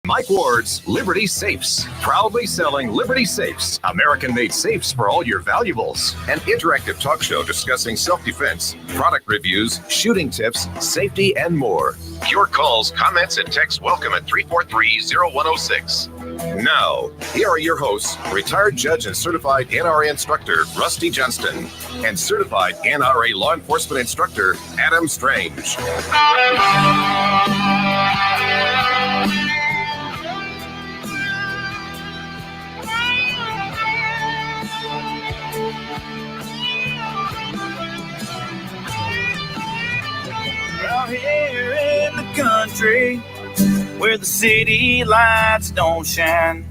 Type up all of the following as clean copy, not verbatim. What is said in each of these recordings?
Mike Ward's Liberty Safes, proudly selling Liberty Safes, American-made safes for all your valuables. An interactive talk show discussing self-defense, product reviews, shooting tips, safety, and more. Your calls, comments, and texts welcome at 343-0106. Now, here are your hosts, retired judge and certified NRA instructor Rusty Johnston and certified NRA law enforcement instructor Adam Strange. Out here in the country where the city lights don't shine,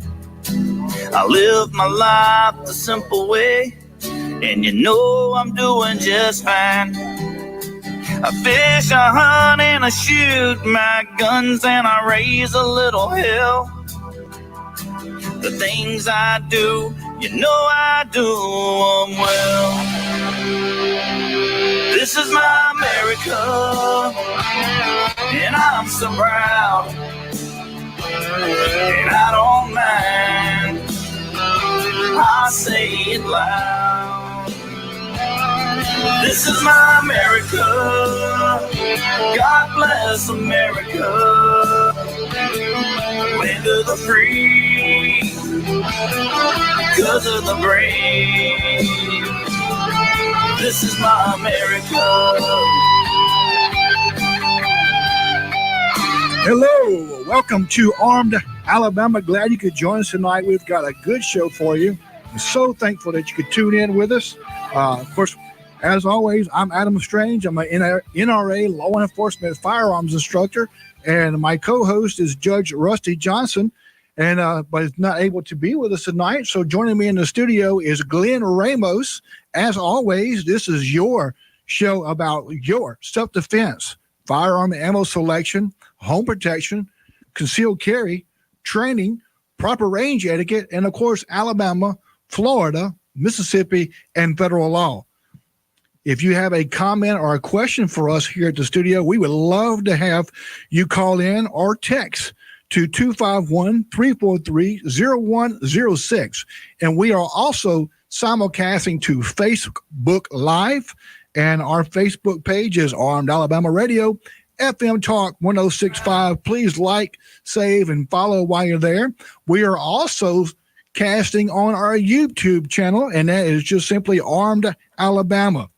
I live my life the simple way, and you know I'm doing just fine. I fish, I hunt, and I shoot my guns, and I raise a little hell. The things I do, you know I do them well. This is my America, and I'm so proud, and I don't mind, I say it loud. This is my America, God bless America, land of the free, because of the brave. This is my America. Hello, welcome to Armed Alabama. Glad you could join us tonight. We've got a good show for you. I'm so thankful that you could tune in with us. Of course, as always, I'm Adam Strange. I'm an NRA law enforcement firearms instructor, and my co-host is Judge Rusty Johnson, but is not able to be with us tonight. So joining me in the studio is Glenn Ramos. As always, this is your show about your self-defense, firearm and ammo selection, home protection, concealed carry, training, proper range etiquette, and of course, Alabama, Florida, Mississippi, and federal law. If you have a comment or a question for us here at the studio, we would love to have you call in or text to 251-343-0106. And we are also simulcasting to Facebook Live, and our Facebook page is Armed Alabama Radio, FM Talk 1065. Please like, save, and follow while you're there. We are also casting on our YouTube channel, and that is just simply Armed Alabama.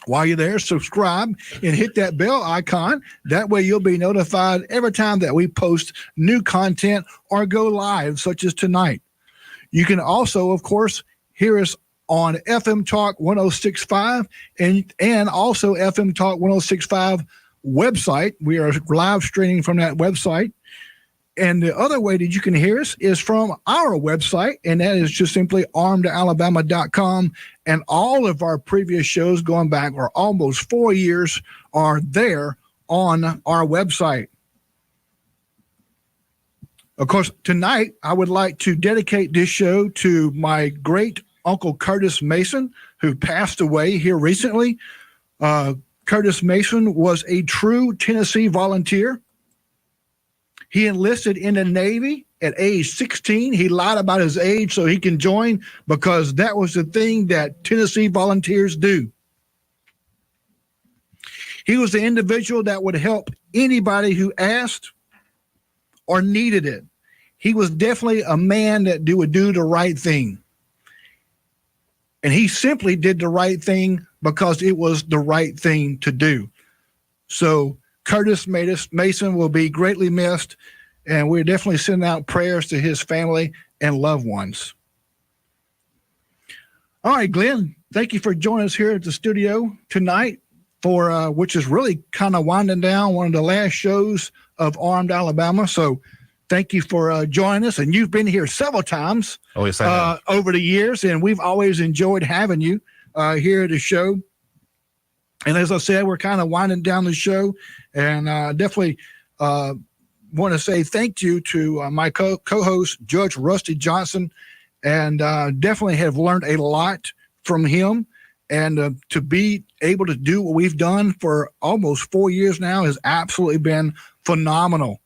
While you're there, subscribe and hit that bell icon. That way you'll be notified every time that we post new content or go live, such as tonight. You can also, of course, hear us on FM Talk 1065 and also FM Talk 1065 website. We are live streaming from that website. And the other way that you can hear us is from our website, and that is just simply armedalabama.com. And all of our previous shows going back for almost 4 years are there on our website. Of course, tonight, I would like to dedicate this show to my great Uncle Curtis Mason, who passed away here recently. Curtis Mason was a true Tennessee volunteer. He enlisted in the Navy at age 16. He lied about his age so he can join, because that was the thing that Tennessee volunteers do. He was the individual that would help anybody who asked or needed it. He was definitely a man that would do the right thing. And he simply did the right thing because it was the right thing to do. So Curtis Mason will be greatly missed, and we're definitely sending out prayers to his family and loved ones. All right, Glenn, thank you for joining us here at the studio tonight for which is really kind of winding down one of the last shows of Armed Alabama. So thank you for joining us. And you've been here several times over the years, and we've always enjoyed having you here at the show. And as I said, we're kind of winding down the show, and definitely want to say thank you to my co-host, Judge Rusty Johnson, and definitely have learned a lot from him. And to be able to do what we've done for almost 4 years now has absolutely been phenomenal.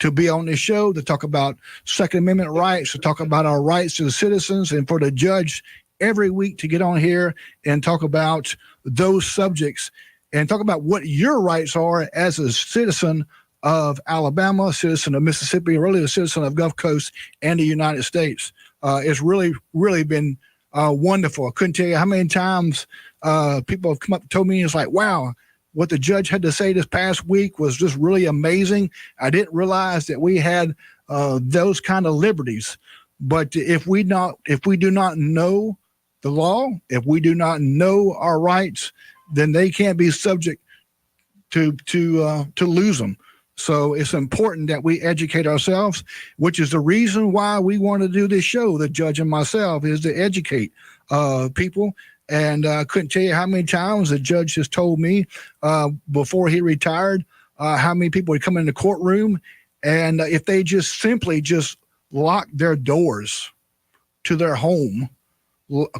to be on this show, to talk about Second Amendment rights, to talk about our rights to the citizens, and for the judge every week to get on here and talk about those subjects and talk about what your rights are as a citizen of Alabama, a citizen of Mississippi, really a citizen of Gulf Coast and the United States. It's really, really been wonderful. I couldn't tell you how many times people have come up and told me, it's like, wow, what the judge had to say this past week was just really amazing. I didn't realize that we had those kind of liberties. But if we do not know the law, if we do not know our rights, then they can't be subject to lose them. So it's important that we educate ourselves, which is the reason why we want to do this show, the judge and myself, is to educate people. And I couldn't tell you how many times the judge has told me before he retired how many people would come in the courtroom, and if they just simply lock their doors to their home,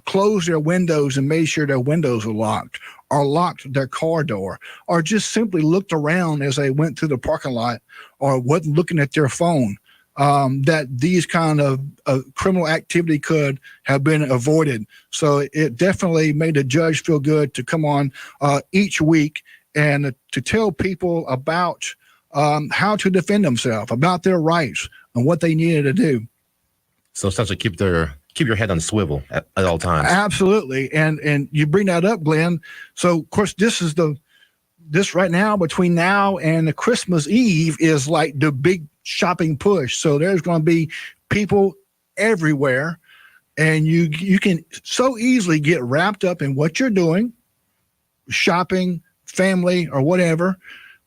close their windows and made sure their windows were locked, or locked their car door, or just simply looked around as they went through the parking lot, or wasn't looking at their phone, that these kind of criminal activity could have been avoided. So it definitely made the judge feel good to come on each week and to tell people about how to defend themselves, about their rights and what they needed to do. So essentially keep your head on swivel at all times. Absolutely. And you bring that up, Glenn. So of course this right now, between now and the Christmas Eve, is like the big shopping push. So there's going to be people everywhere, and you can so easily get wrapped up in what you're doing, shopping, family, or whatever,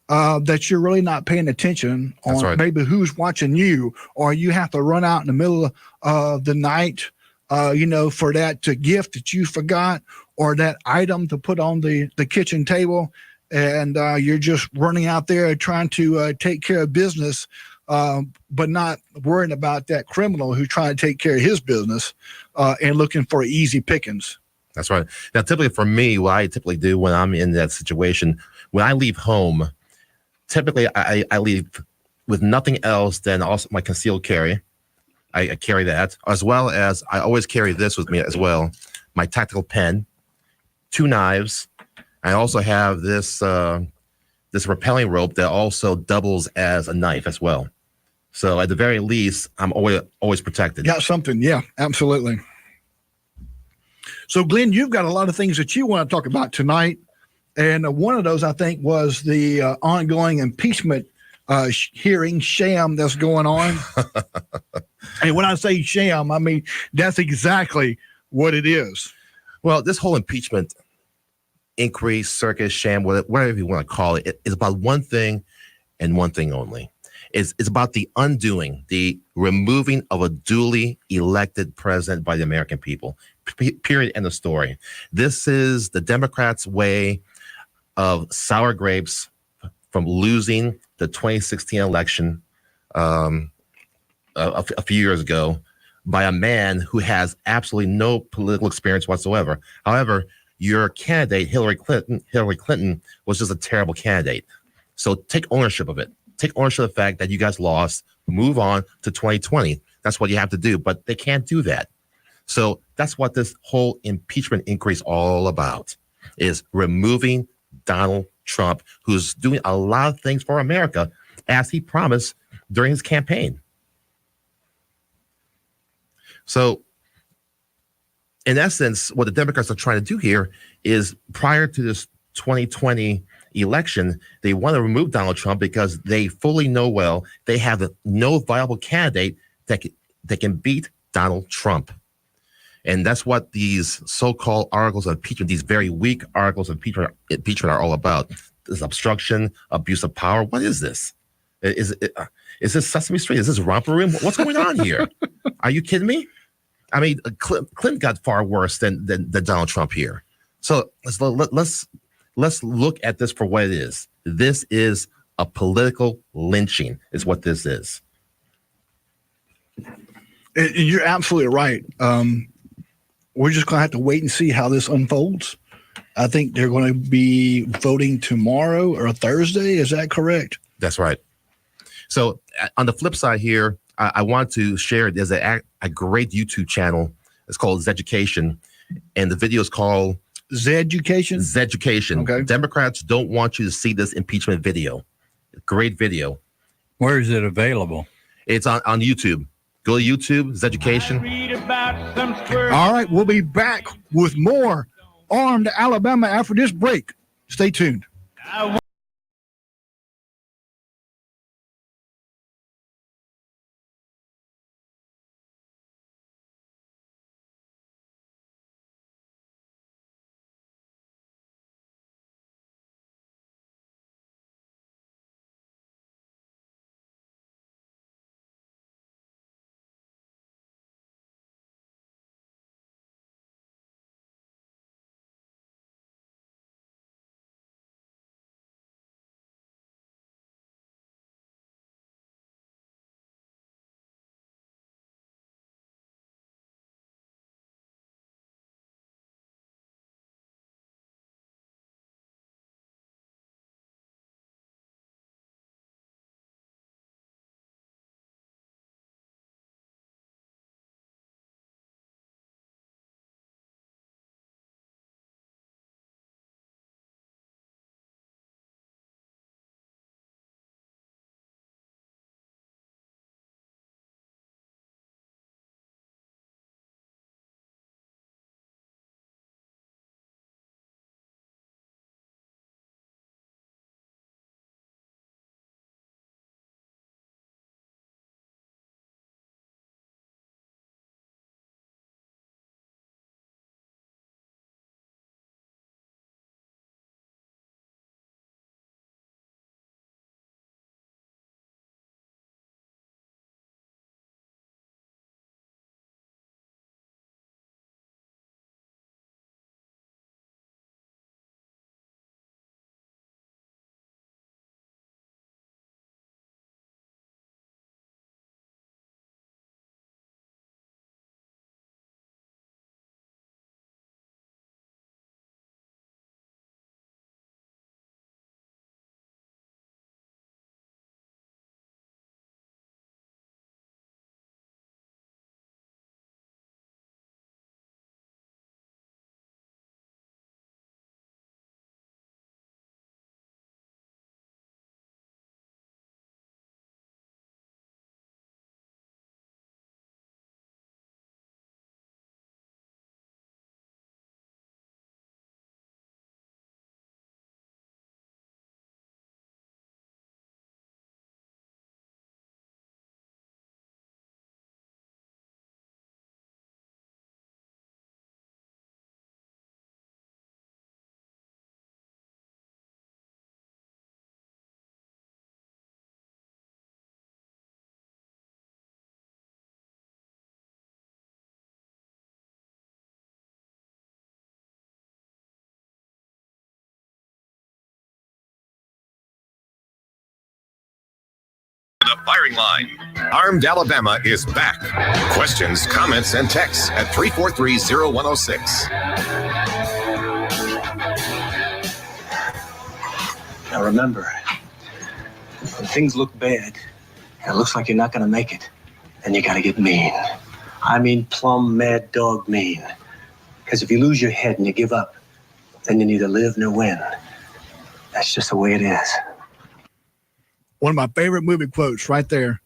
that you're really not paying attention on maybe who's watching you, or you have to run out in the middle of the night, for that gift that you forgot, or that item to put on the kitchen table. And you're just running out there trying to take care of business, but not worrying about that criminal who's trying to take care of his business and looking for easy pickings. That's right. Now, typically for me, what I typically do when I'm in that situation, when I leave home, typically I leave with nothing else than also my concealed carry. I carry that, as well as I always carry this with me as well, my tactical pen, 2 knives. I also have this rappelling rope that also doubles as a knife as well. So at the very least, I'm always protected. Got something. Yeah, absolutely. So Glenn, you've got a lot of things that you want to talk about tonight. And one of those, I think, was the ongoing impeachment hearing sham that's going on. And when I say sham, I mean, that's exactly what it is. Well, this whole impeachment inquiry, circus, sham, whatever you want to call it, is about one thing and one thing only. It's about the undoing, the removing of a duly elected president by the American people. Period. End of story. This is the Democrats' way of sour grapes from losing the 2016 election a few years ago by a man who has absolutely no political experience whatsoever. However, your candidate, Hillary Clinton, was just a terrible candidate. So take ownership of it. Take ownership of the fact that you guys lost. Move on to 2020. That's what you have to do. But they can't do that. So that's what this whole impeachment inquiry is all about, is removing Donald Trump, who's doing a lot of things for America, as he promised during his campaign. So in essence, what the Democrats are trying to do here is, prior to this 2020 election, they want to remove Donald Trump because they fully know well they have no viable candidate that can beat Donald Trump. And that's what these so-called articles of impeachment, these very weak articles of impeachment are all about. This obstruction, abuse of power. What is this? Is this Sesame Street? Is this Romper Room? What's going on here? Are you kidding me? I mean, Clinton got far worse than Donald Trump here. So let's look at this for what it is. This is a political lynching, is what this is. And you're absolutely right. We're just going to have to wait and see how this unfolds. I think they're going to be voting tomorrow or Thursday. Is that correct? That's right. So on the flip side here, I want to share, there's a great YouTube channel. It's called Zeducation. And the video is called Zeducation? Zeducation. Okay. Democrats don't want you to see this impeachment video. Great video. Where is it available? It's on YouTube. Go to YouTube, Zeducation. All right, we'll be back with more Armed Alabama after this break. Stay tuned. The firing line. Armed Alabama is back. Questions, comments, and texts at 343-0106. Now remember, when things look bad and it looks like you're not going to make it, then you got to get mean. I mean plumb mad dog mean. Because if you lose your head and you give up, then you neither live nor win. That's just the way it is. One of my favorite movie quotes right there.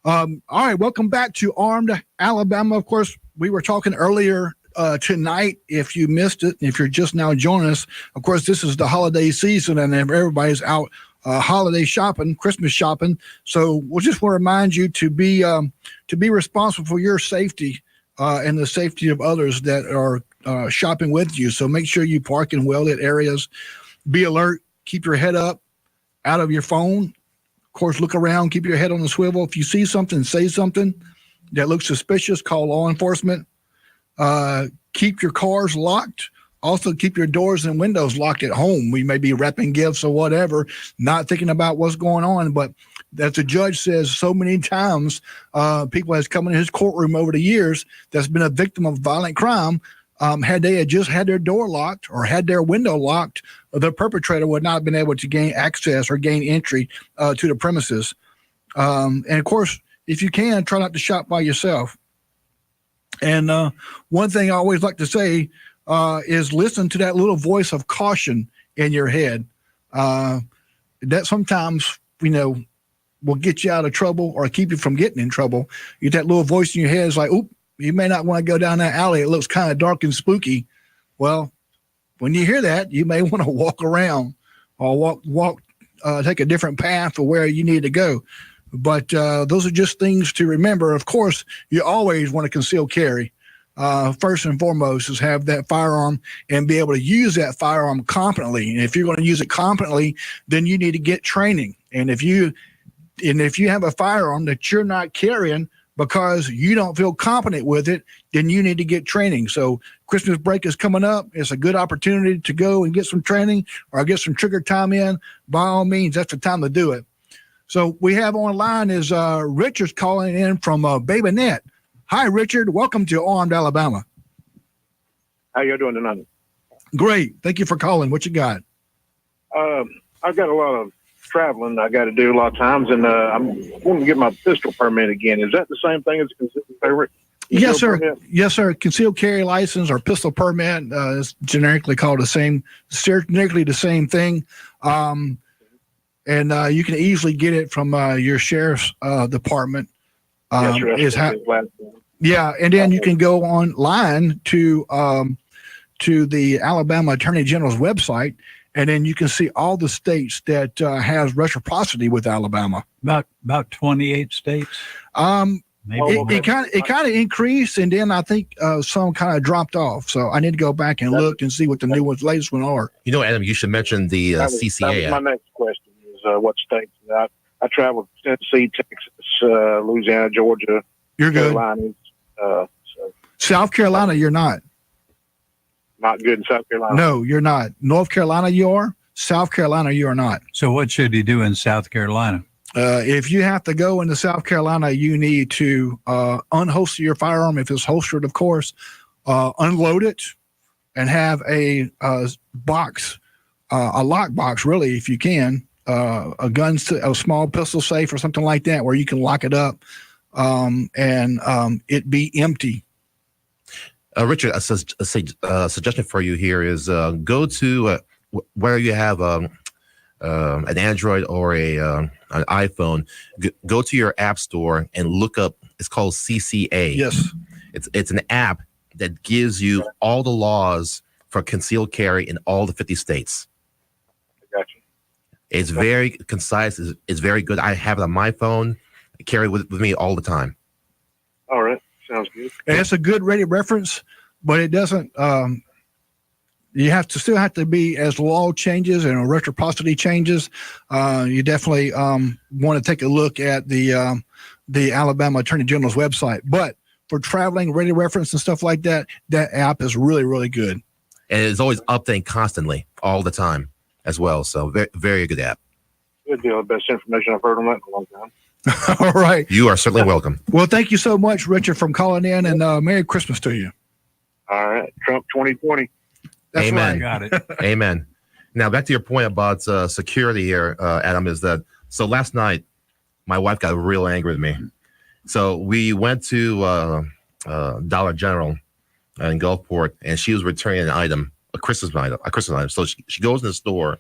All right, welcome back to Armed Alabama. Of course, we were talking earlier tonight. If you missed it, if you're just now joining us, of course, this is the holiday season and everybody's out holiday shopping, Christmas shopping. So we'll just want to remind you to be responsible for your safety and the safety of others that are shopping with you. So make sure you park in well-lit areas. Be alert. Keep your head up, out of your phone. Of course, look around, keep your head on the swivel. If you see something, say something that looks suspicious, call law enforcement. Keep your cars locked. Also, keep your doors and windows locked at home. We may be wrapping gifts or whatever, not thinking about what's going on. But as the judge says so many times, people has come in his courtroom over the years that's been a victim of violent crime. Had they just had their door locked or had their window locked, the perpetrator would not have been able to gain access or gain entry to the premises. And of course, if you can, try not to shop by yourself. And one thing I always like to say is listen to that little voice of caution in your head. That sometimes, will get you out of trouble or keep you from getting in trouble. You get that little voice in your head is like, oop, you may not want to go down that alley. It looks kind of dark and spooky. Well, when you hear that, you may want to walk around or take a different path or where you need to go. But those are just things to remember. Of course, you always want to conceal carry. First and foremost is have that firearm and be able to use that firearm competently. And if you're going to use it competently, then you need to get training. And if you have a firearm that you're not carrying because you don't feel competent with it, then you need to get training. So Christmas break is coming up. It's a good opportunity to go and get some training or get some trigger time in. By all means, that's the time to do it. So we have online is Richard's calling in from Baby Net. Hi, Richard. Welcome to Armed Alabama. How you doing tonight? Great. Thank you for calling. What you got? I've got a lot of traveling I got to do a lot of times, and I'm wanting to get my pistol permit again. Is that the same thing as a concealed carry? Yes, sir. Permit? Yes, sir. Concealed carry license or pistol permit is generically called the same thing. And you can easily get it from your sheriff's department. Yes, sir. Yeah, and then you can go online to the Alabama Attorney General's website, and then you can see all the states that has reciprocity with Alabama. About 28 states. It kind of increased, and then I think some kind of dropped off. So I need to go back and look and see what the new ones, latest one are. Adam, you should mention the CCA. That was my next question is what states. I traveled Tennessee, Texas, Louisiana, Georgia. You're good. Carolinas, South Carolina, you're not. Not good in South Carolina. No, you're not. North Carolina, you are. South Carolina, you are not. So what should he do in South Carolina? If you have to go into South Carolina, you need to unholster your firearm if it's holstered, of course, unload it, and have a box, a lock box, really, if you can, a small pistol safe or something like that, where you can lock it up and it be empty. Richard, a suggestion for you here is go to where you have an Android or an iPhone. Go to your app store and look up. It's called CCA. Yes, it's an app that gives you all the laws for concealed carry in all the 50 states. I got you. It's very concise. It's very good. I have it on my phone. I carry it with me all the time. All right. Sounds good. And it's a good ready reference, but it doesn't. You still have to be, as law changes and reciprocity changes. You definitely want to take a look at the Alabama Attorney General's website. But for traveling, ready reference and stuff like that, that app is really, really good. And it's always updating constantly, all the time, as well. So very, very good app. Good deal. The best information I've heard on that in a long time. All right. You are certainly welcome. Well, thank you so much, Richard, from calling in, and Merry Christmas to you. All right. Trump 2020. That's Amen. right. Got it. Amen. Now, back to your point about security here, Adam, is that, so last night, my wife got real angry with me. So we went to Dollar General in Gulfport, and she was returning an item, a Christmas item. So she goes in the store,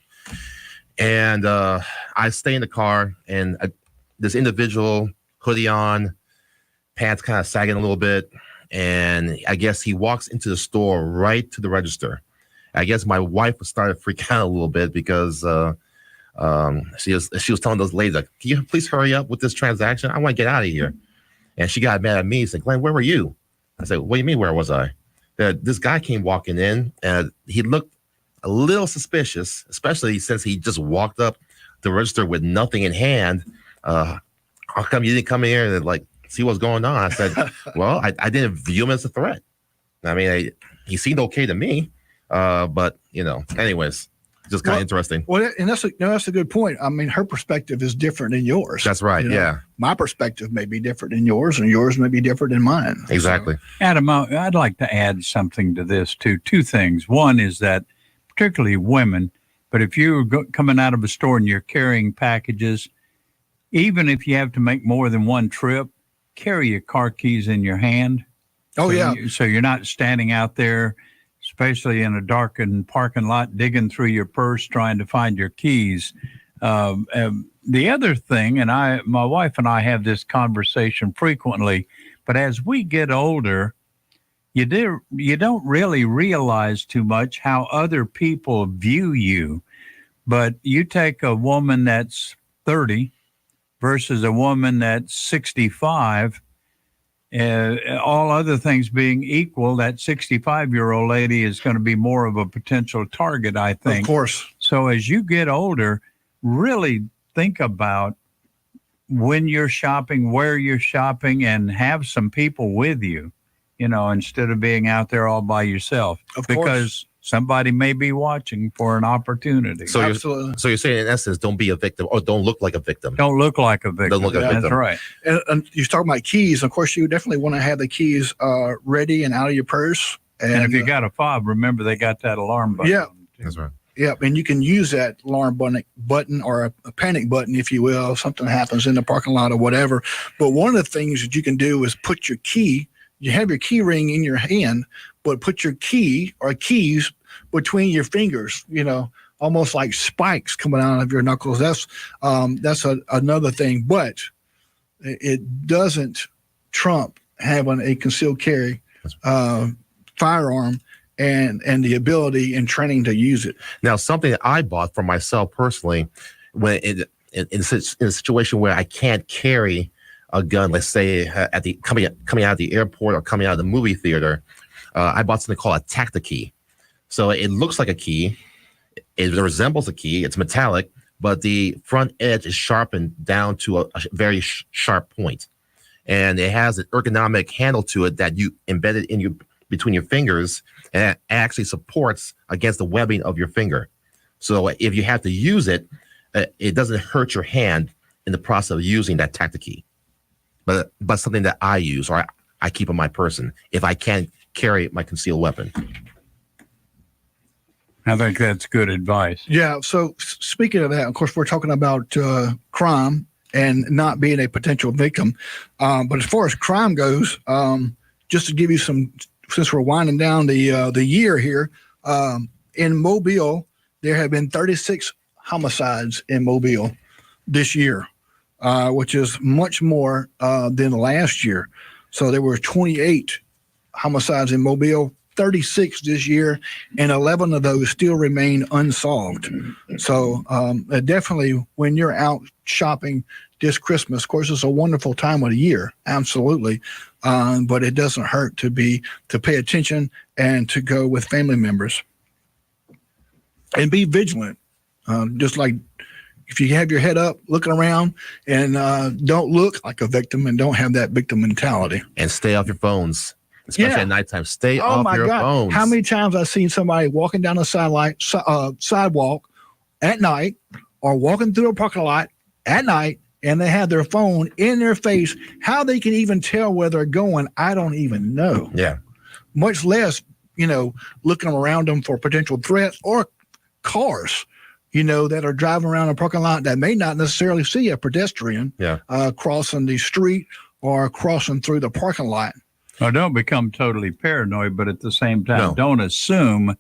and I stay in the car, and this individual, hoodie on, pants kind of sagging a little bit, and I guess he walks into the store right to the register. I guess my wife started freaking out a little bit because she was telling those ladies, like, can you please hurry up with this transaction? I want to get out of here. And she got mad at me. She said, Glenn, where were you? I said, what do you mean, where was I? This guy came walking in, and he looked a little suspicious, especially since he just walked up the register with nothing in hand. How come you didn't come in here and like see what's going on? I said, well, I didn't view him as a threat. I mean, he seemed okay to me. But anyways, just kind of interesting. Well, and that's a good point. I mean, her perspective is different than yours. That's right. Yeah. My perspective may be different than yours, and yours may be different than mine. Exactly. So. Adam, I'd like to add something to this too. Two things. One is that particularly women, but if you're coming out of a store and you're carrying packages, even if you have to make more than one trip, carry your car keys in your hand. Oh, yeah. So you're not standing out there, especially in a darkened parking lot, digging through your purse trying to find your keys. The other thing, and my wife and I have this conversation frequently, but as we get older, you don't really realize too much how other people view you. But you take a woman that's 30 versus a woman that's 65. All other things being equal, that 65-year-old lady is going to be more of a potential target, I think. Of course. So as you get older, really think about when you're shopping, where you're shopping, and have some people with you, instead of being out there all by yourself. Of because course. somebody may be watching for an opportunity. So Absolutely. you're saying, in essence, don't be a victim, or don't look like a victim. Don't look like a victim. Don't look like a That's victim. right. And you're talking about keys. Of course, you definitely want to have the keys ready and out of your purse. And if you got a fob, remember they got that alarm button. Yeah. That's right. Yeah, and you can use that alarm button or a panic button, if you will, if something happens in the parking lot or whatever. But one of the things that you can do is put your key, you have your key ring in your hand, but put your key or keys between your fingers, almost like spikes coming out of your knuckles. That's another thing, but it doesn't trump having a concealed carry firearm and the ability and training to use it. Now, something that I bought for myself personally, when in a situation where I can't carry a gun, let's say at the coming out of the airport or coming out of the movie theater, I bought something called a Tacti-Key. So it looks like a key, it resembles a key, it's metallic, but the front edge is sharpened down to a very sharp point, and it has an ergonomic handle to it that you embedded in between your fingers, and it actually supports against the webbing of your finger. So if you have to use it, it doesn't hurt your hand in the process of using that Tacti-Key. But something that I use or I keep on my person if I can't carry my concealed weapon. I think that's good advice. Yeah. So speaking of that, of course, we're talking about crime and not being a potential victim. But as far as crime goes, just to give you some, since we're winding down the year here, in Mobile, there have been 36 homicides in Mobile this year, which is much more than last year. So there were 28 homicides in Mobile, 36 this year, and 11 of those still remain unsolved. So definitely when you're out shopping this Christmas, of course, it's a wonderful time of the year, absolutely. But it doesn't hurt to pay attention and to go with family members and be vigilant. Just like if you have your head up, looking around, and don't look like a victim and don't have that victim mentality. And stay off your phones, especially at nighttime. Stay off your phones. How many times I've seen somebody walking down a sidewalk at night or walking through a parking lot at night, and they have their phone in their face. How they can even tell where they're going, I don't even know. Yeah. Much less, looking around them for potential threats or cars, that are driving around a parking lot that may not necessarily see a pedestrian crossing the street or crossing through the parking lot. Well, don't become totally paranoid, but at the same time, don't assume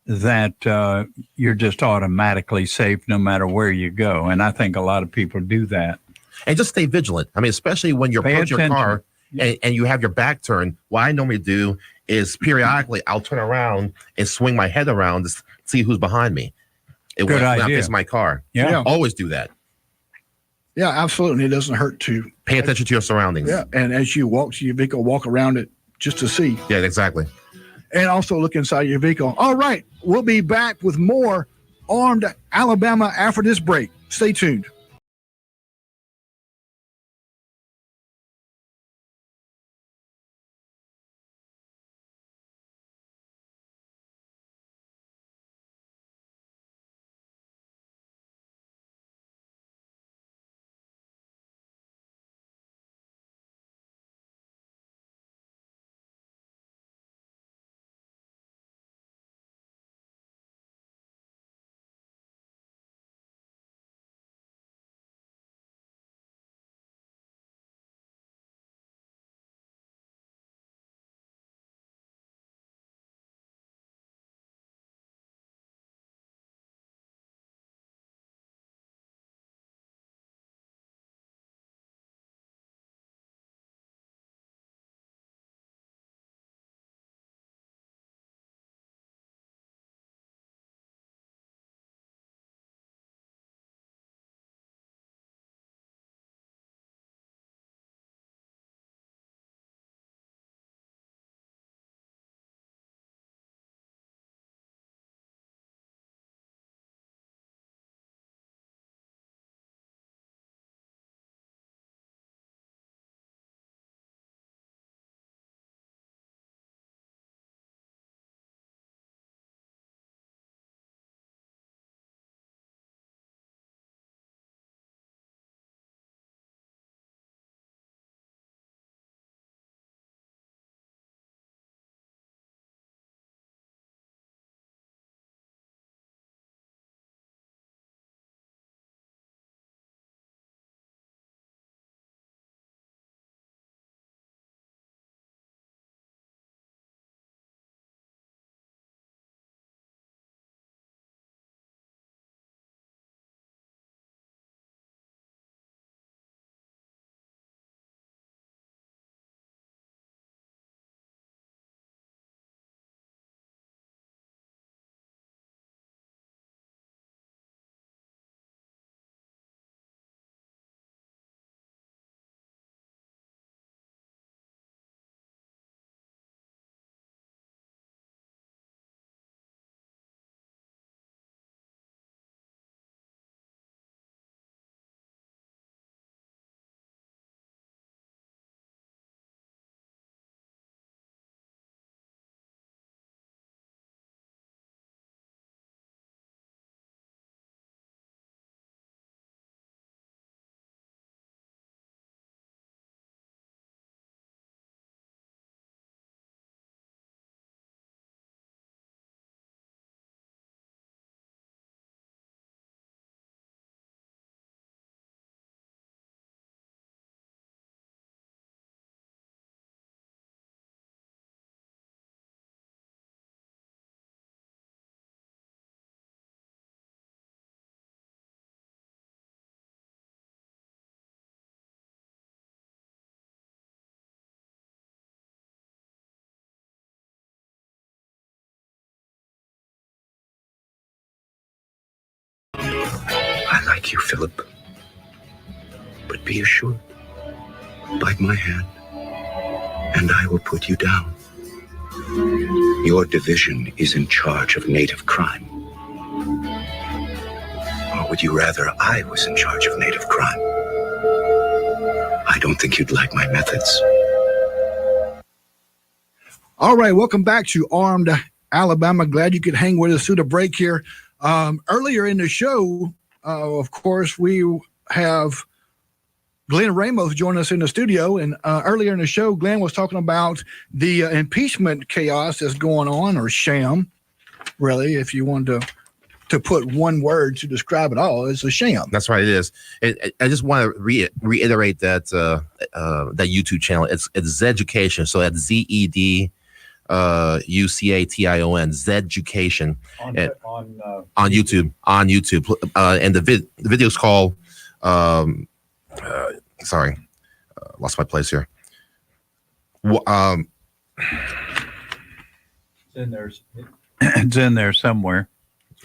that you're just automatically safe no matter where you go. And I think a lot of people do that. And just stay vigilant. I mean, especially when you're approaching your car and you have your back turned. What I normally do is periodically I'll turn around and swing my head around to see who's behind me. Good idea. When I face my car. Yeah. Always do that. Yeah, absolutely. It doesn't hurt to pay attention to your surroundings. Yeah, and as you walk to your vehicle, walk around it just to see. Yeah, exactly. And also look inside your vehicle. All right, we'll be back with more Armed Alabama after this break. Stay tuned. like you, Philip. But be assured, bite my hand, and I will put you down. Your division is in charge of native crime. Or would you rather I was in charge of native crime? I don't think you'd like my methods. All right, welcome back to Armed Alabama. Glad you could hang with us through the break here. Earlier in the show, of course, we have Glenn Ramos joining us in the studio. And earlier in the show, Glenn was talking about the impeachment chaos that's going on, or sham, really, if you wanted to put one word to describe it all. It's a sham. That's right. It is. I just want to reiterate that that YouTube channel. It's Zeducation. So that's ZED. UCATION, Zeducation on YouTube, and the video is called lost my place here. It's in there somewhere.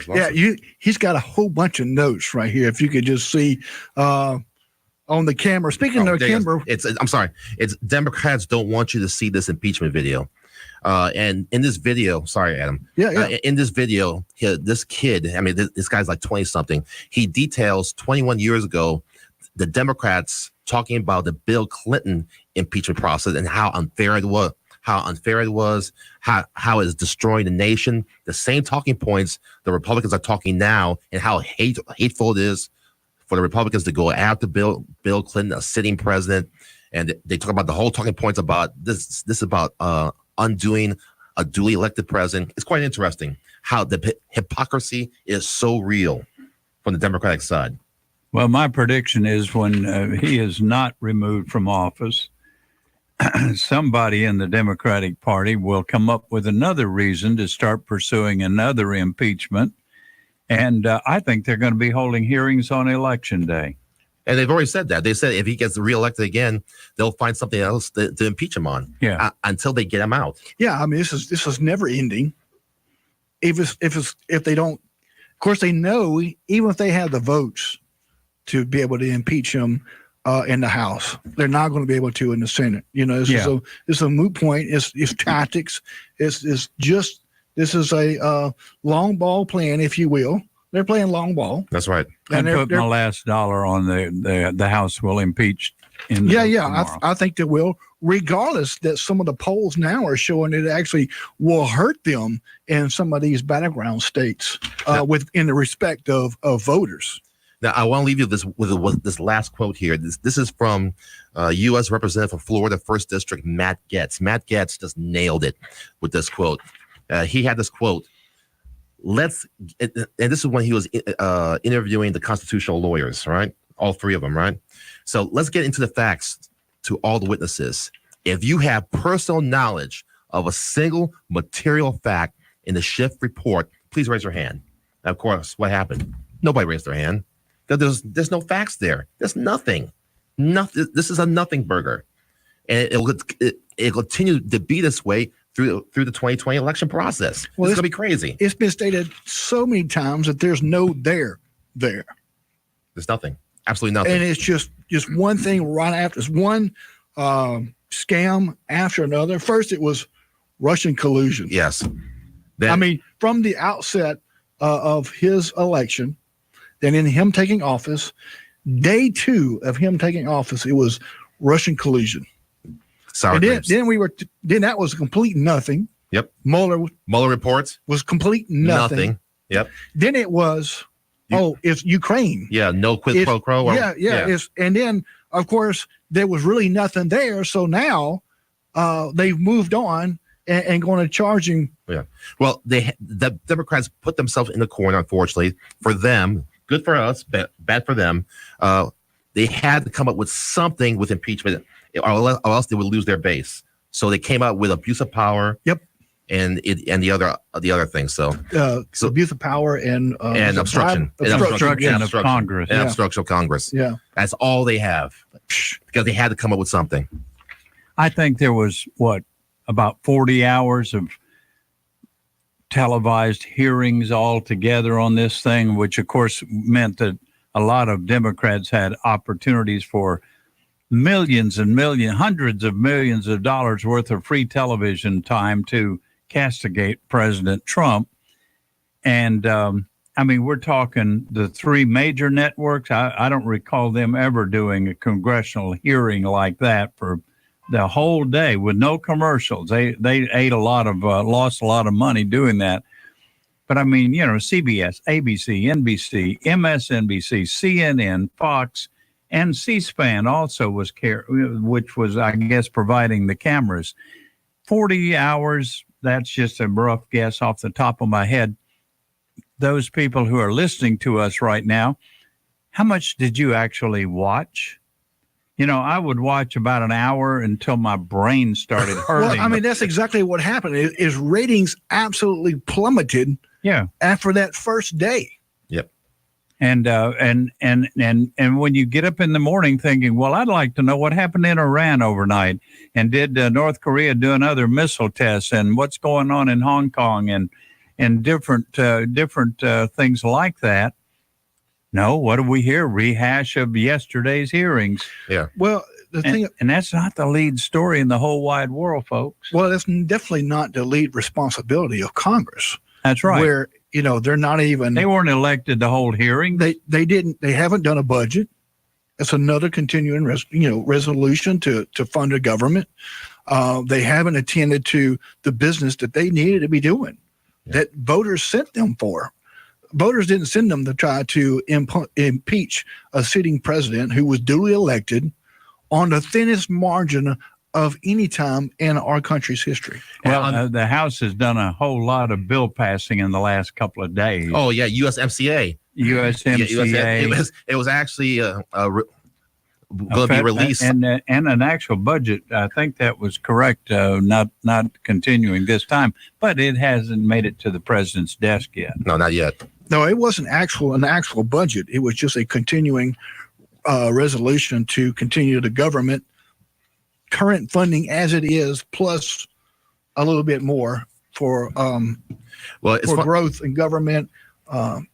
Yeah, he's got a whole bunch of notes right here. If you could just see on the camera. Speaking of the camera, I'm sorry. It's Democrats don't want you to see this impeachment video. And in this video, sorry, Adam. Yeah. In this video, this kid, I mean, this guy's like 20 something. He details 21 years ago, the Democrats talking about the Bill Clinton impeachment process and how unfair it was, how it's destroying the nation. The same talking points the Republicans are talking now, and how hateful it is for the Republicans to go after Bill Clinton, a sitting president. And they talk about the whole talking points about this about undoing a duly elected president. It's quite interesting how the hypocrisy is so real from the Democratic side. Well, my prediction is when he is not removed from office, somebody in the Democratic Party will come up with another reason to start pursuing another impeachment. And I think they're going to be holding hearings on Election Day. And they've already said that. They said if he gets reelected again, they'll find something else to impeach him on. Yeah. Until they get him out. Yeah, I mean, this is never ending. If they don't, of course, they know even if they have the votes to be able to impeach him in the House, they're not going to be able to in the Senate. You know, it's a moot point. It's tactics. This is a long ball plan, if you will. They're playing long ball. That's right. And put my last dollar on the House will impeach. I think they will, regardless that some of the polls now are showing it actually will hurt them in some of these battleground states in the respect of voters. Now, I want to leave you with this last quote here. This is from U.S. Representative for Florida 1st District, Matt Gaetz. Matt Gaetz just nailed it with this quote. He had this quote. And this is when he was interviewing the constitutional lawyers, right? All three of them, right? So let's get into the facts to all the witnesses. If you have personal knowledge of a single material fact in the Schiff report, please raise your hand. And of course, what happened? Nobody raised their hand. There's no facts there. There's nothing. Nothing. This is a nothing burger. And it'll continue to be this way through the 2020 election process. Well, it's going to be crazy. It's been stated so many times that there's no there. There's nothing. Absolutely nothing. And it's just one thing right after. It's one scam after another. First, it was Russian collusion. Yes. From the outset of his election, then in him taking office, day 2 of him taking office, it was Russian collusion. Then that was complete nothing. Yep. Mueller reports was complete nothing. Yep. Then it was it's Ukraine. Yeah, no quid pro quo. And then of course there was really nothing there. So now they've moved on and going to charge him. Yeah. Well, the Democrats put themselves in the corner, unfortunately, for them. Good for us, bad for them. They had to come up with something with impeachment, or else they would lose their base. So they came up with abuse of power. Yep. And the other things. So abuse of power and obstruction. Obstruction of Congress. And obstruction of Congress. Yeah. That's all they have because they had to come up with something. I think there was about 40 hours of televised hearings all together on this thing, which of course meant that a lot of Democrats had opportunities for millions and millions, hundreds of millions of dollars worth of free television time to castigate President Trump. And I mean, we're talking the three major networks. I don't recall them ever doing a congressional hearing like that for the whole day with no commercials. They ate a lot of, lost a lot of money doing that. But I mean, you know, CBS, ABC, NBC, MSNBC, CNN, Fox, and C-SPAN also was which was, I guess, providing the cameras. 40 hours, that's just a rough guess off the top of my head. Those people who are listening to us right now, how much did you actually watch? You know, I would watch about an hour until my brain started hurting. Well, I mean, that's exactly what happened. Is ratings absolutely plummeted. Yeah. After that first day. Yep. And when you get up in the morning thinking, well, I'd like to know what happened in Iran overnight, and did North Korea do another missile test, and what's going on in Hong Kong, and different things like that. No, what do we hear? Rehash of yesterday's hearings. Yeah. Well, and that's not the lead story in the whole wide world, folks. Well, that's definitely not the lead responsibility of Congress. That's right. Where, you know, they're not even. They weren't elected to hold hearings. They didn't. They haven't done a budget. It's another continuing resolution to fund the government. They haven't attended to the business that they needed to be doing, that voters sent them for. Voters didn't send them to try to impeach a sitting president who was duly elected on the thinnest margin of any time in our country's history. Well, the House has done a whole lot of bill passing in the last couple of days. Oh yeah, USMCA. USMCA. It was actually going to be released, and an actual budget. I think that was correct. Not continuing this time, but it hasn't made it to the president's desk yet. No, not yet. No, it wasn't an actual budget. It was just a continuing resolution to continue the government current funding as it is, plus a little bit more for growth in government. It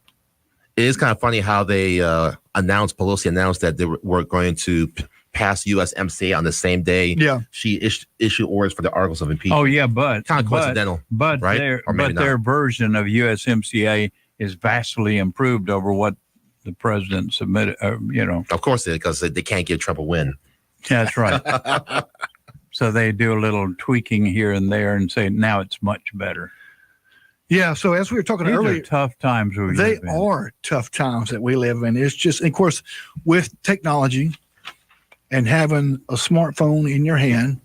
is kind of funny how they Pelosi announced that they were going to pass USMCA on the same day. Yeah, she issued orders for the articles of impeachment. Oh yeah, but kind of coincidental, but right? Their version of USMCA is vastly improved over what the president submitted. Of course, because they can't give Trump a win. That's right. So they do a little tweaking here and there and say, now it's much better. Yeah. So as we were talking earlier, are tough times. They are tough times that we live in. It's just, of course, with technology and having a smartphone in your hand,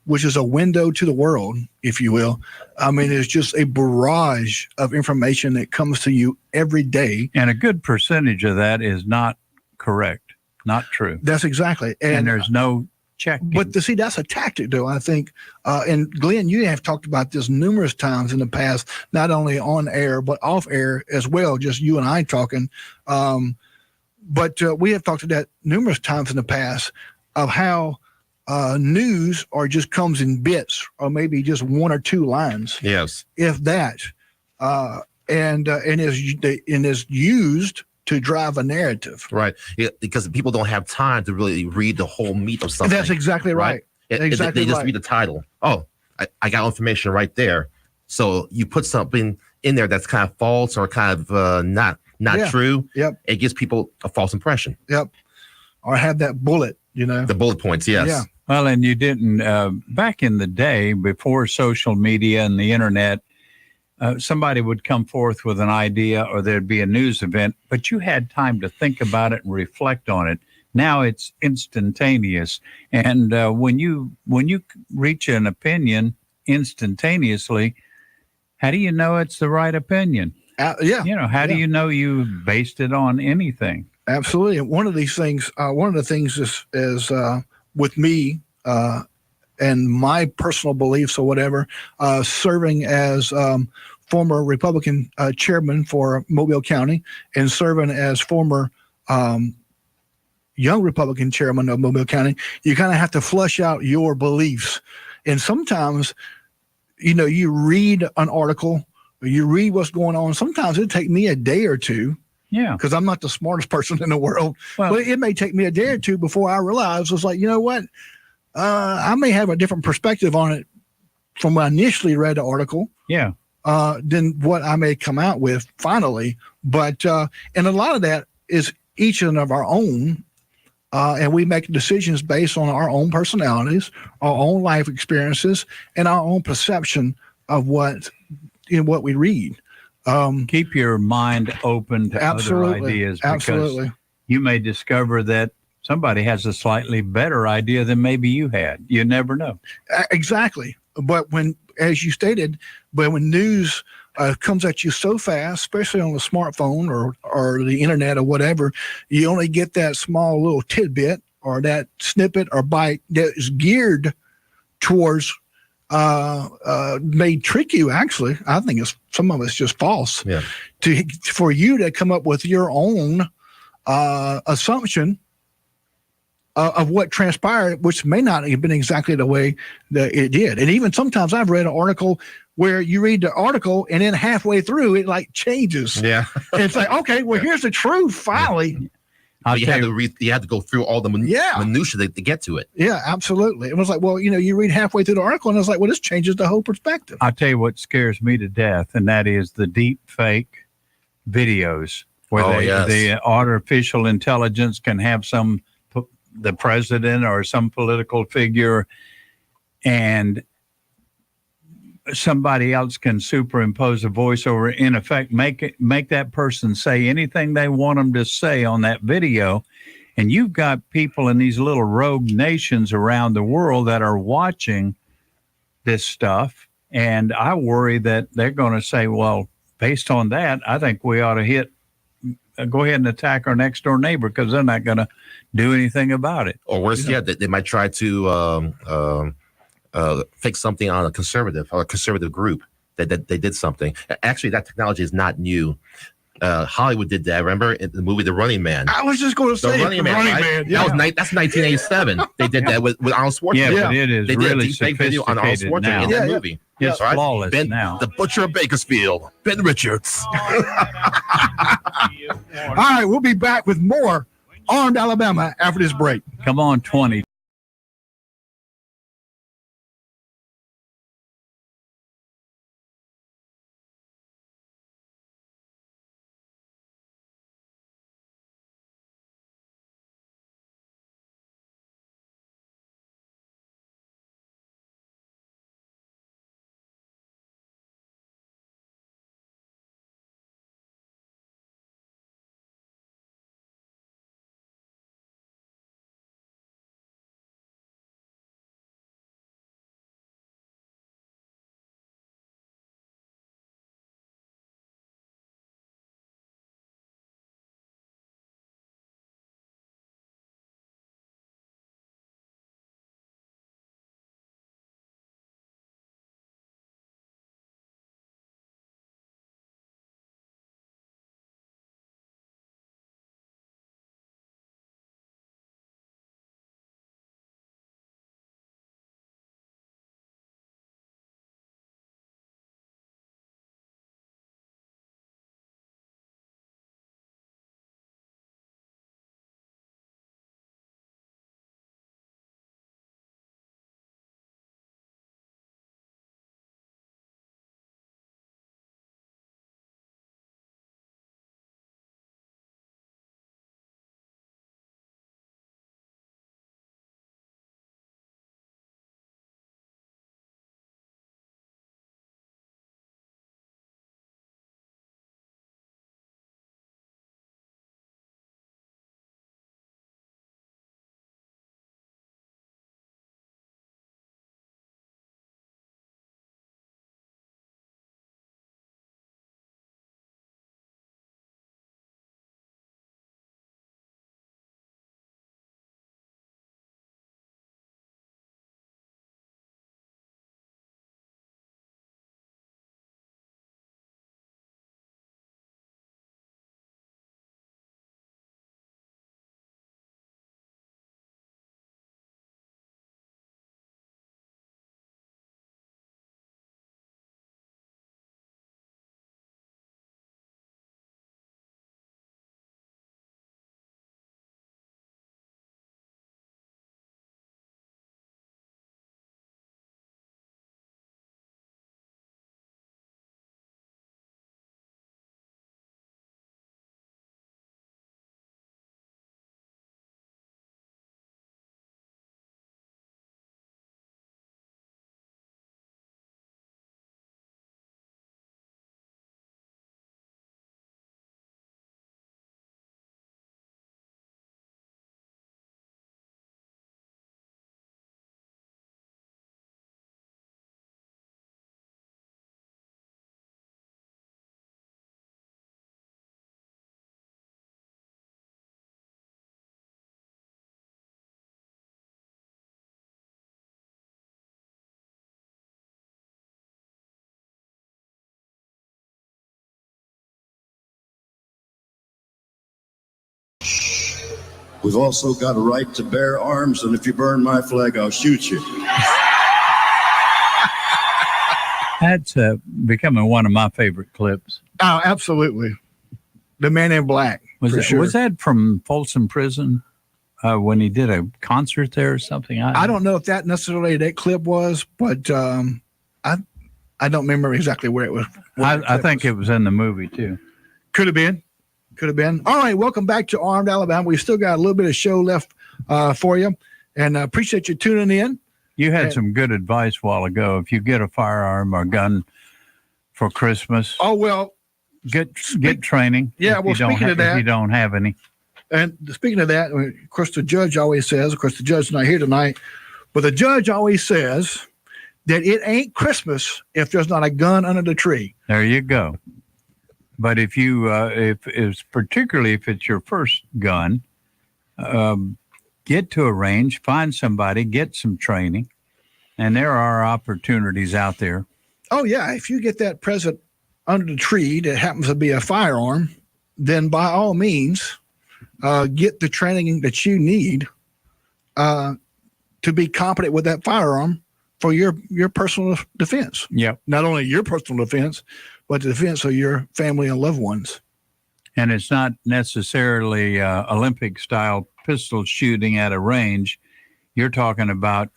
which is a window to the world, if you will. I mean, it's just a barrage of information that comes to you every day. And a good percentage of that is not correct, not true. That's exactly. And there's no check. But see, that's a tactic, though, I think. And Glenn, you have talked about this numerous times in the past, not only on air, but off air as well, just you and I talking. But we have talked about that numerous times in the past of how news just comes in bits or maybe just one or two lines. Yes. If that, and is used to drive a narrative. Right. Yeah, because people don't have time to really read the whole meat of something. That's exactly right. They just read the title. Oh, I got information right there. So you put something in there that's kind of false or kind of not true. Yep. It gives people a false impression. Yep. Or have that bullet, the bullet points. Yes. Yeah. Well, and you didn't, back in the day before social media and the internet, somebody would come forth with an idea or there'd be a news event, but you had time to think about it and reflect on it. Now it's instantaneous. And when you reach an opinion instantaneously, how do you know it's the right opinion? Yeah. How do you know you based it on anything? Absolutely. And one of the things is with me and my personal beliefs or whatever, serving as former Republican chairman for Mobile County and serving as former young Republican chairman of Mobile County, you kind of have to flush out your beliefs. And sometimes, you read an article, you read what's going on. Sometimes it take me a day or two Yeah. because I'm not the smartest person in the world. Well, But it may take me a day or two before I realize it's like, you know what? I may have a different perspective on it from when I initially read the article. yeah. Than what I may come out with finally. But and a lot of that is each of our own. And we make decisions based on our own personalities, our own life experiences, and our own perception of what we read. Keep your mind open to other ideas, because absolutely. you may discover that somebody has a slightly better idea than maybe you had. You never know. Exactly. But when, as you stated, but when news comes at you so fast, especially on the smartphone or the internet or whatever, you only get that small little tidbit or that snippet or bite that is geared towards may trick you. Actually, I think some of it's just false. Yeah. For you to come up with your own assumption of what transpired, which may not have been exactly the way that it did. And even sometimes I've read an article where you read the article and then halfway through it like changes. Yeah. And it's like, okay, well, here's the truth finally. You had to go through all the minutia to get to it. Yeah, absolutely. It was like, well, you read halfway through the article and it's like, well, this changes the whole perspective. I'll tell you what scares me to death, and that is the deep fake videos where the artificial intelligence can have the president or some political figure, and somebody else can superimpose a voiceover, in effect, make that person say anything they want them to say on that video. And you've got people in these little rogue nations around the world that are watching this stuff. And I worry that they're going to say, well, based on that, I think we ought to go ahead and attack our next door neighbor, because they're not going to do anything about it. Or worse, they might try to fix something on a conservative group that they did something. Actually, that technology is not new. Hollywood did that. Remember in the movie The Running Man? I was just going to say The Running Man. Right? Yeah. That's 1987. They did that with Arnold Schwarzenegger. Yeah, but it is they really did a deep fake video on Arnold Schwarzenegger now. in that movie. It's flawless now. The Butcher of Bakersfield, Ben Richards. All right, we'll be back with more Armed Alabama after this break. Come on, 20. We've also got a right to bear arms, and if you burn my flag, I'll shoot you. That's becoming one of my favorite clips. Oh, absolutely. The Man in Black. Was was that from Folsom Prison when he did a concert there or something? I don't know if that necessarily that clip was, but I don't remember exactly where it was. I think it was in the movie too. Could have been. All right, welcome back to Armed Alabama. We still got a little bit of show left for you, and appreciate you tuning in. You had some good advice a while ago. If you get a firearm or gun for Christmas, get training. Yeah, well, speaking of that, if you don't have any. And speaking of that, of course, the judge always says, of course, the judge's not here tonight, but the judge always says that it ain't Christmas if there's not a gun under the tree. There you go. But if you, particularly if it's your first gun, get to a range, find somebody, get some training, and there are opportunities out there. Oh yeah, if you get that present under the tree that happens to be a firearm, then by all means, get the training that you need to be competent with that firearm for your personal defense. Yep. Not only your personal defense, but the defense of your family and loved ones. And it's not necessarily Olympic-style pistol shooting at a range. You're talking about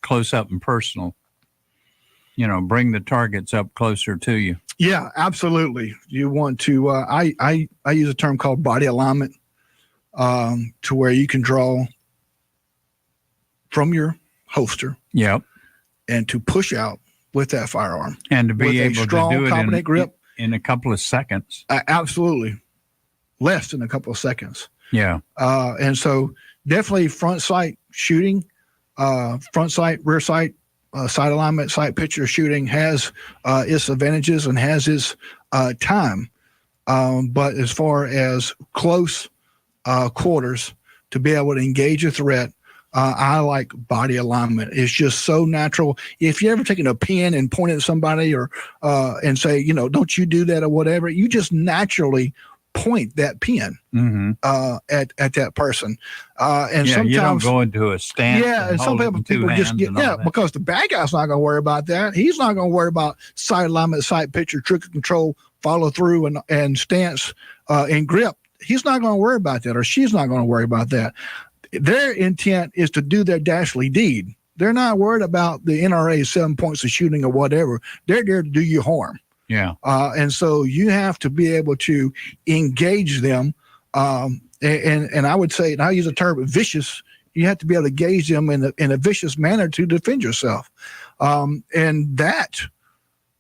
close up and personal. Bring the targets up closer to you. Yeah, absolutely. You want to. I use a term called body alignment, to where you can draw from your holster. Yep. And to push out with that firearm, and to be able strong, to do it grip in a couple of seconds. Absolutely, less than a couple of seconds. Yeah. And so definitely front sight shooting, front sight, rear sight, sight alignment, sight picture shooting has its advantages and has its time. But as far as close quarters to be able to engage a threat, I like body alignment. It's just so natural. If you're ever taking a pen and point at somebody or and say, don't you do that or whatever, you just naturally point that pen at that person. And sometimes you don't go into a stance. Yeah, and some people just get because the bad guy's not going to worry about that. He's not going to worry about sight alignment, sight picture, trigger control, follow through, and stance and grip. He's not going to worry about that, or she's not going to worry about that. Their intent is to do their dastardly deed. They're not worried about the NRA 7 points of shooting or whatever. They're there to do you harm. Yeah. And so you have to be able to engage them. And I would say, and I use the term vicious, you have to be able to engage them in a vicious manner to defend yourself. And that,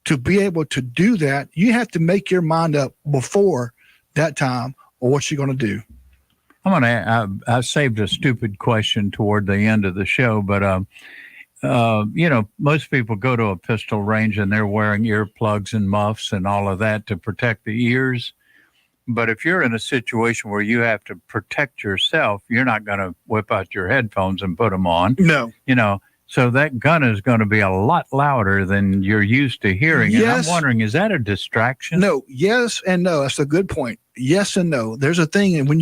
to be able to do that, you have to make your mind up before that time or what you're going to do. I saved a stupid question toward the end of the show, but, most people go to a pistol range and they're wearing earplugs and muffs and all of that to protect the ears. But if you're in a situation where you have to protect yourself, you're not going to whip out your headphones and put them on. No. So that gun is going to be a lot louder than you're used to hearing. Yes. And I'm wondering, is that a distraction? No. Yes and no. That's a good point. Yes and no. There's a thing, and when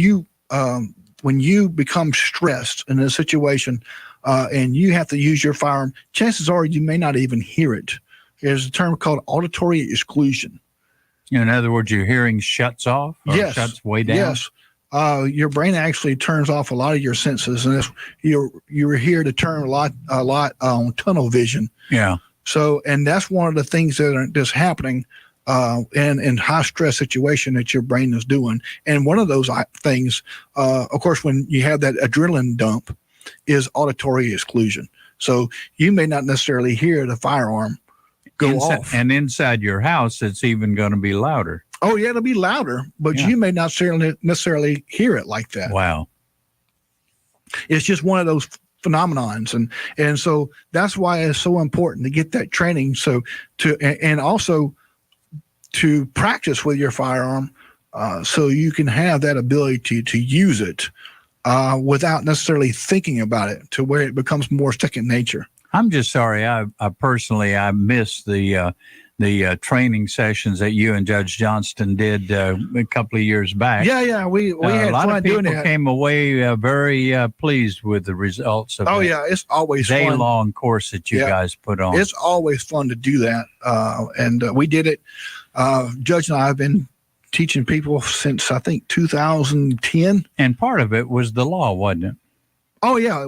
you become stressed in a situation and you have to use your firearm, chances are you may not even hear it. There's a term called auditory exclusion. In other words, your hearing shuts off or yes. shuts way down? Yes. Your brain actually turns off a lot of your senses, and you're here to turn a lot on tunnel vision. Yeah. So, and that's one of the things that's happening in high stress situation that your brain is doing. And one of those things, of course, when you have that adrenaline dump, is auditory exclusion. So you may not necessarily hear the firearm go off. And inside your house, it's even going to be louder. Oh yeah, it'll be louder, but you may not necessarily hear it like that. Wow. It's just one of those phenomenons. And so that's why it's so important to get that training. So and also to practice with your firearm so you can have that ability to use it without necessarily thinking about it, to where it becomes more second nature. I'm just sorry. I personally missed the the training sessions that you and Judge Johnston did a couple of years back. Yeah. We had a lot fun of people doing that. came away very pleased with the results of that It's always fun. day-long course that you guys put on. It's always fun to do that. And we did it. Judge and I have been teaching people since, I think, 2010. And part of it was the law, wasn't it? Oh, yeah,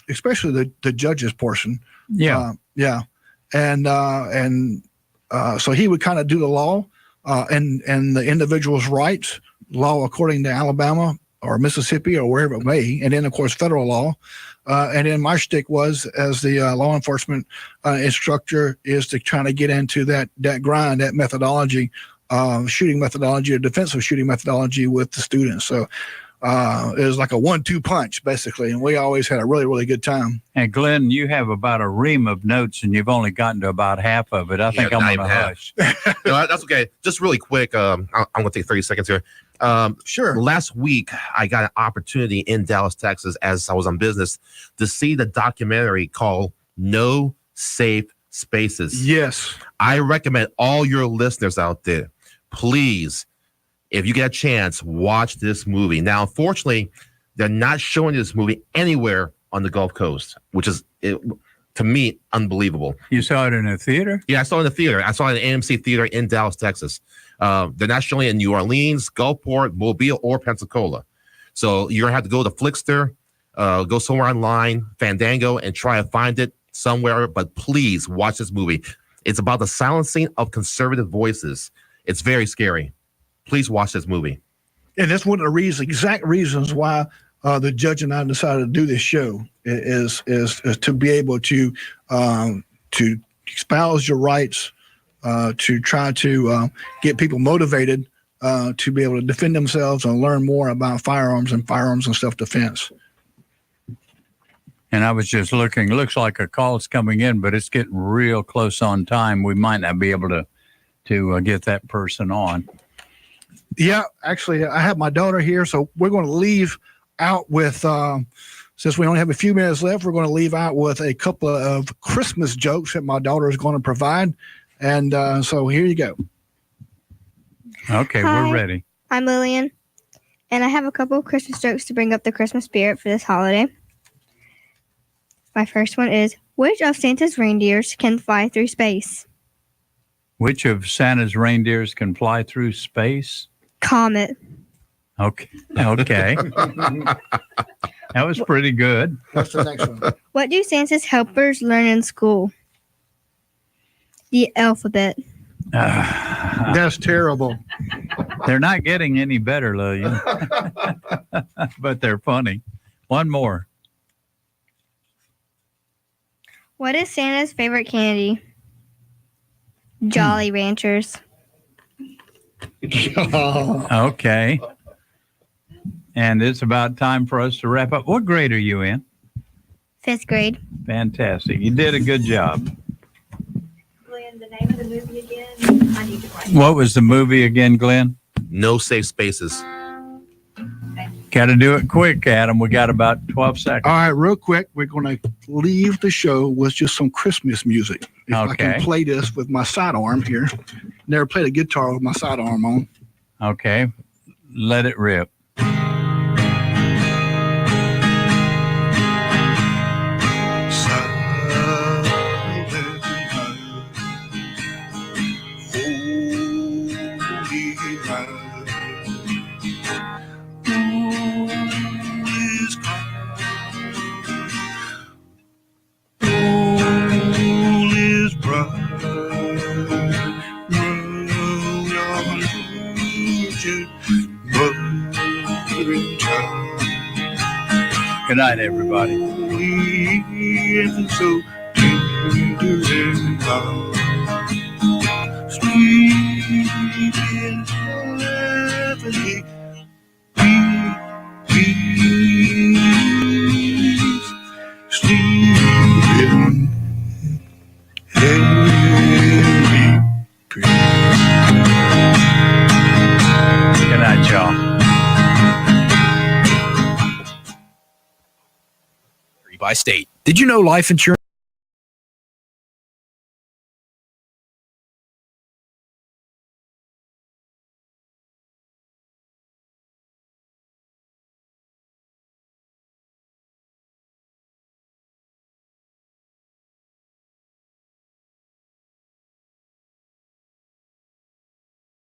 especially the judges portion. Yeah. And so he would kind of do the law and the individual's rights, law according to Alabama or Mississippi or wherever it may, and then, of course, federal law. And then my shtick was, as the law enforcement instructor, is to try to get into that grind, that methodology, shooting methodology or defensive shooting methodology with the students. So it was like a 1-2 punch, basically, and we always had a really, really good time. And Glenn, you have about a ream of notes, and you've only gotten to about half of it. I think I'm going to hush. No, that's okay. Just really quick, I'm going to take 30 seconds here. Sure. Last week, I got an opportunity in Dallas, Texas, as I was on business, to see the documentary called No Safe Spaces. Yes. I recommend all your listeners out there, please, if you get a chance, watch this movie. Now, unfortunately, they're not showing this movie anywhere on the Gulf Coast, which is, to me, unbelievable. You saw it in a theater? Yeah, I saw it in the theater. I saw it in AMC Theater in Dallas, Texas. They're not showing it in New Orleans, Gulfport, Mobile, or Pensacola. So you're going to have to go to Flickster, go somewhere online, Fandango, and try to find it somewhere. But please watch this movie. It's about the silencing of conservative voices. It's very scary. Please watch this movie. And that's one of the exact reasons why the judge and I decided to do this show is to be able to espouse your rights, to try to get people motivated to be able to defend themselves and learn more about firearms and self-defense. And I was just looking. Looks like a call's coming in, but it's getting real close on time. We might not be able to get that person on. Yeah, actually, I have my daughter here, so we're going to leave out with, since we only have a few minutes left, we're going to leave out with a couple of Christmas jokes that my daughter is going to provide. And so here you go. Okay, Hi, we're ready. I'm Lillian, and I have a couple of Christmas jokes to bring up the Christmas spirit for this holiday. My first one is, which of Santa's reindeers can fly through space? Which of Santa's reindeers can fly through space? Comet. Okay. That was pretty good. What's the next one? What do Santa's helpers learn in school? The alphabet. That's terrible. They're not getting any better, Lillian. But they're funny. One more. What is Santa's favorite candy? Jolly Ranchers. Okay. And it's about time for us to wrap up. What grade are you in? 5th grade. Fantastic. You did a good job. Glenn, the name of the movie again? I need to write. What was the movie again, Glenn? No Safe Spaces. Got to do it quick, Adam. We got about 12 seconds. All right, real quick, we're going to leave the show with just some Christmas music. If I can play this with my sidearm here. Never played a guitar with my sidearm on. Okay. Let it rip. Good night, everybody. So Good night, y'all. By state. Did you know life insurance